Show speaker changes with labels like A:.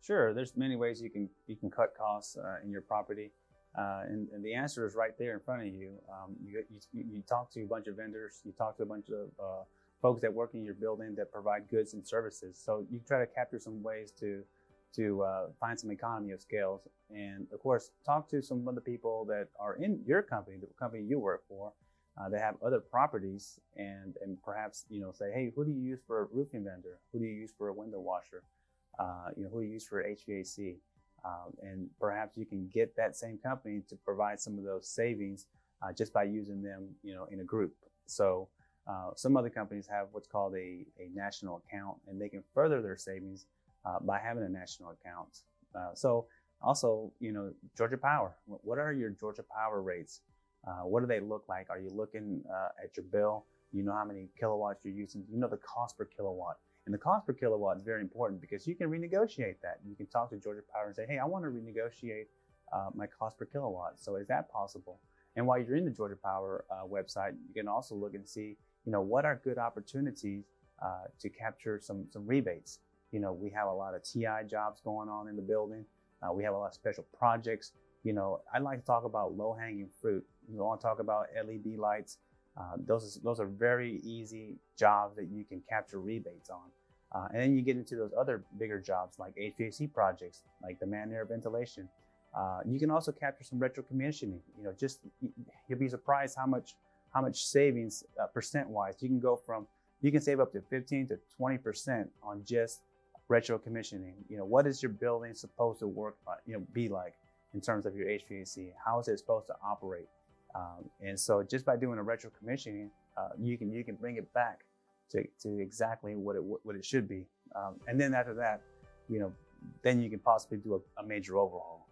A: Sure, there's many ways you can cut costs in your property, and the answer is right there in front of you. You talk to a bunch of vendors, you talk to a bunch of folks that work in your building that provide goods and services. So you try to capture some ways to find some economy of scales, and of course, talk to some of the people that are in your company, the company you work for, that have other properties, and perhaps say, hey, who do you use for a roofing vendor? Who do you use for a window washer? Who you use for HVAC, and perhaps you can get that same company to provide some of those savings just by using them, in a group. So some other companies have what's called a national account, and they can further their savings by having a national account. So also, Georgia Power. What are your Georgia Power rates? What do they look like? Are you looking at your bill? You know how many kilowatts you're using. You know the cost per kilowatt. And the cost per kilowatt is very important because you can renegotiate that. You can talk to Georgia Power and say, hey, I want to renegotiate my cost per kilowatt. So is that possible? And while you're in the Georgia Power website, you can also look and see, what are good opportunities to capture some rebates. We have a lot of TI jobs going on in the building. We have a lot of special projects. I'd like to talk about low-hanging fruit. I want to talk about LED lights. Those are very easy jobs that you can capture rebates on. And then you get into those other bigger jobs like HVAC projects, like demand air ventilation. You can also capture some retro commissioning. You'll be surprised how much savings percent-wise you can save up to 15 to 20% on just retro commissioning. What is your building supposed to work, be like in terms of your HVAC? How is it supposed to operate? And so just by doing a retro commissioning, you can bring it back to exactly what it should be. And then after that, then you can possibly do a major overhaul.